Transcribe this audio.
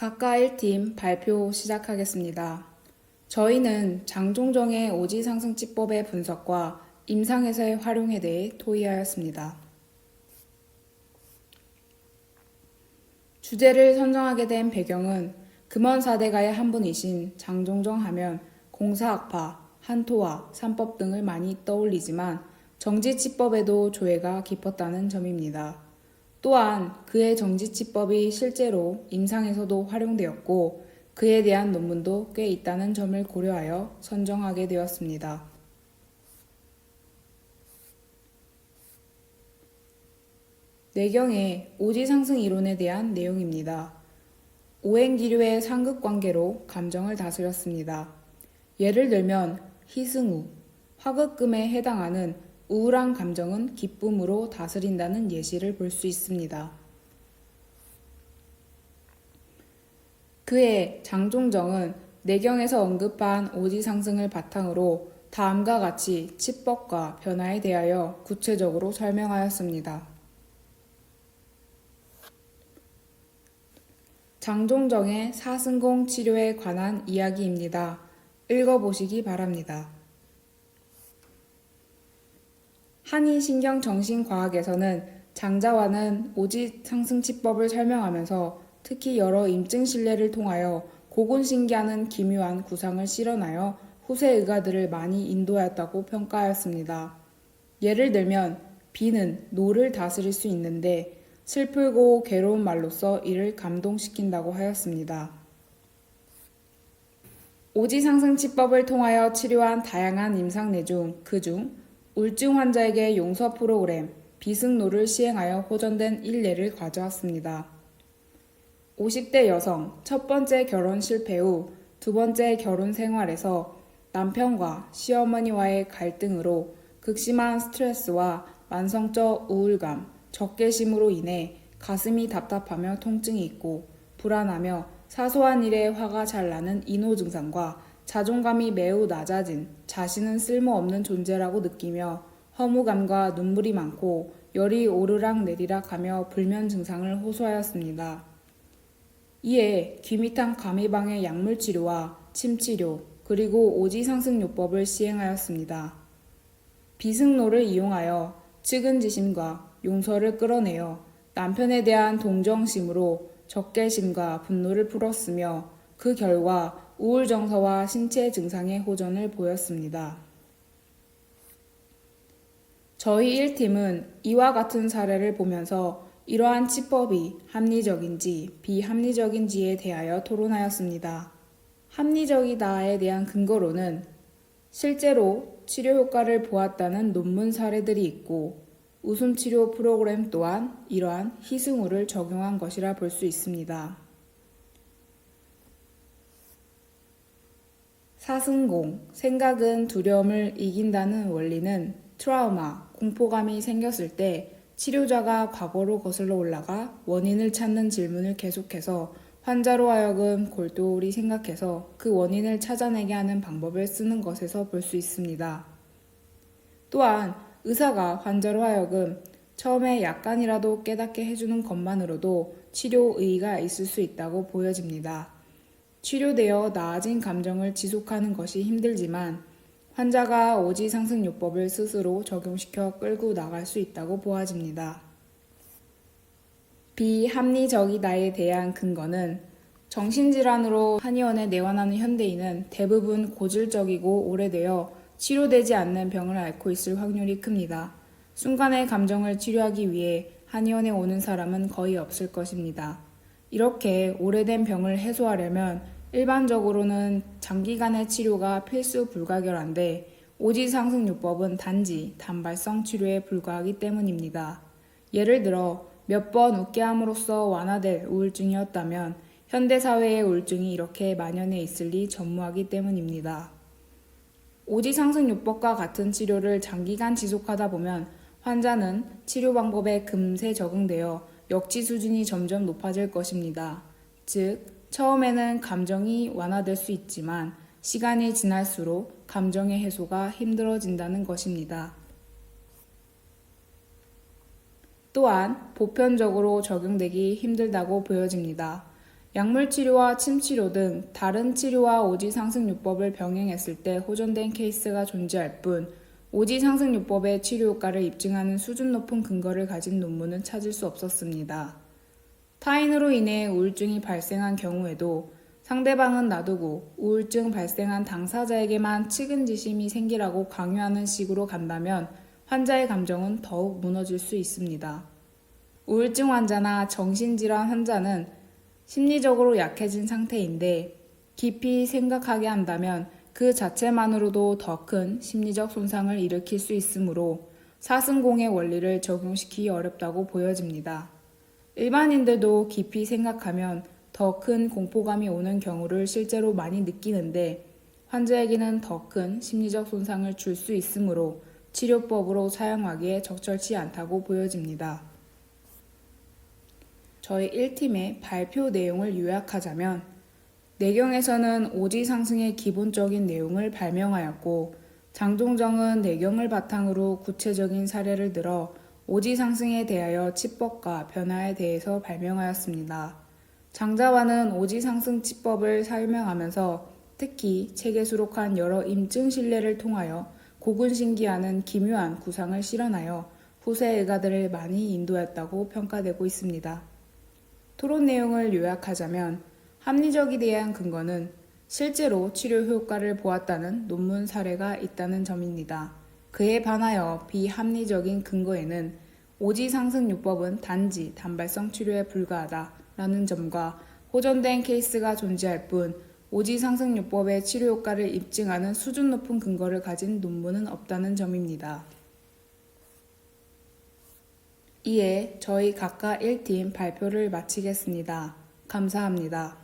각각 1팀 발표 시작하겠습니다. 저희는 장종정의 오지상승치법의 분석과 임상에서의 활용에 대해 토의하였습니다. 주제를 선정하게 된 배경은 금원 4대가의 한 분이신 장종정 하면 공사학파, 한토화, 삼법 등을 많이 떠올리지만 정지치법에도 조예가 깊었다는 점입니다. 또한 그의 정지치법이 실제로 임상에서도 활용되었고 그에 대한 논문도 꽤 있다는 점을 고려하여 선정하게 되었습니다. 내경의 오지상승 이론에 대한 내용입니다. 오행기류의 상극관계로 감정을 다스렸습니다. 예를 들면 희승우, 화극금에 해당하는 우울한 감정은 기쁨으로 다스린다는 예시를 볼 수 있습니다. 그의 장종정은 내경에서 언급한 오지상승을 바탕으로 다음과 같이 치법과 변화에 대하여 구체적으로 설명하였습니다. 장종정의 사승공 치료에 관한 이야기입니다. 읽어보시기 바랍니다. 한의신경정신과학에서는 장자와는 오지상승치법을 설명하면서 특히 여러 임증 신뢰를 통하여 고군신기하는 기묘한 구상을 실현하여 후세 의가들을 많이 인도하였다고 평가하였습니다. 예를 들면 비는 노를 다스릴 수 있는데 슬프고 괴로운 말로써 이를 감동시킨다고 하였습니다. 오지상승치법을 통하여 치료한 다양한 임상내 중 그중 우울증 환자에게 용서 프로그램 비승노를 시행하여 호전된 일례를 가져왔습니다. 50대 여성 첫 번째 결혼 실패 후 두 번째 결혼 생활에서 남편과 시어머니와의 갈등으로 극심한 스트레스와 만성적 우울감, 적개심으로 인해 가슴이 답답하며 통증이 있고 불안하며 사소한 일에 화가 잘 나는 이노 증상과 자존감이 매우 낮아진 자신은 쓸모없는 존재라고 느끼며 허무감과 눈물이 많고 열이 오르락 내리락 하며 불면 증상을 호소하였습니다. 이에 귀미탄 감이방의 약물치료와 침치료 그리고 오지상승요법을 시행하였습니다. 비승노를 이용하여 측은지심과 용서를 끌어내어 남편에 대한 동정심으로 적개심과 분노를 풀었으며 그 결과 우울정서와 신체 증상의 호전을 보였습니다. 저희 1팀은 이와 같은 사례를 보면서 이러한 치법이 합리적인지 비합리적인지에 대하여 토론하였습니다. 합리적이다에 대한 근거로는 실제로 치료 효과를 보았다는 논문 사례들이 있고 웃음치료 프로그램 또한 이러한 희승우를 적용한 것이라 볼 수 있습니다. 사승공, 생각은 두려움을 이긴다는 원리는 트라우마, 공포감이 생겼을 때 치료자가 과거로 거슬러 올라가 원인을 찾는 질문을 계속해서 환자로 하여금 골똘히 생각해서 그 원인을 찾아내게 하는 방법을 쓰는 것에서 볼 수 있습니다. 또한 의사가 환자로 하여금 처음에 약간이라도 깨닫게 해주는 것만으로도 치료 의의가 있을 수 있다고 보여집니다. 치료되어 나아진 감정을 지속하는 것이 힘들지만 환자가 오지상승요법을 스스로 적용시켜 끌고 나갈 수 있다고 보아집니다. 비합리적이다에 대한 근거는 정신질환으로 한의원에 내원하는 현대인은 대부분 고질적이고 오래되어 치료되지 않는 병을 앓고 있을 확률이 큽니다. 순간의 감정을 치료하기 위해 한의원에 오는 사람은 거의 없을 것입니다. 이렇게 오래된 병을 해소하려면 일반적으로는 장기간의 치료가 필수 불가결한데 오지상승요법은 단지 단발성 치료에 불과하기 때문입니다. 예를 들어 몇 번 웃게 함으로써 완화될 우울증이었다면 현대사회의 우울증이 이렇게 만연해 있을 리 전무하기 때문입니다. 오지상승요법과 같은 치료를 장기간 지속하다 보면 환자는 치료 방법에 금세 적응되어 역지 수준이 점점 높아질 것입니다. 즉, 처음에는 감정이 완화될 수 있지만 시간이 지날수록 감정의 해소가 힘들어진다는 것입니다. 또한 보편적으로 적용되기 힘들다고 보여집니다. 약물치료와 침치료 등 다른 치료와 오지상승요법을 병행했을 때 호전된 케이스가 존재할 뿐 오지상승요법의 치료 효과를 입증하는 수준 높은 근거를 가진 논문은 찾을 수 없었습니다. 타인으로 인해 우울증이 발생한 경우에도 상대방은 놔두고 우울증 발생한 당사자에게만 측은지심이 생기라고 강요하는 식으로 간다면 환자의 감정은 더욱 무너질 수 있습니다. 우울증 환자나 정신질환 환자는 심리적으로 약해진 상태인데 깊이 생각하게 한다면 그 자체만으로도 더 큰 심리적 손상을 일으킬 수 있으므로 사승공의 원리를 적용시키기 어렵다고 보여집니다. 일반인들도 깊이 생각하면 더 큰 공포감이 오는 경우를 실제로 많이 느끼는데 환자에게는 더 큰 심리적 손상을 줄 수 있으므로 치료법으로 사용하기에 적절치 않다고 보여집니다. 저희 1팀의 발표 내용을 요약하자면 내경에서는 오지상승의 기본적인 내용을 발명하였고 장동정은 내경을 바탕으로 구체적인 사례를 들어 오지상승에 대하여 치법과 변화에 대해서 발명하였습니다. 장자와는 오지상승 치법을 설명하면서 특히 책에 수록한 여러 임증 신뢰를 통하여 고군신기하는 기묘한 구상을 실현하여 후세 의가들을 많이 인도했다고 평가되고 있습니다. 토론 내용을 요약하자면 합리적에 대한 근거는 실제로 치료 효과를 보았다는 논문 사례가 있다는 점입니다. 그에 반하여 비합리적인 근거에는 오지상승요법은 단지 단발성 치료에 불과하다라는 점과 호전된 케이스가 존재할 뿐 오지상승요법의 치료 효과를 입증하는 수준 높은 근거를 가진 논문은 없다는 점입니다. 이에 저희 각각 1팀 발표를 마치겠습니다. 감사합니다.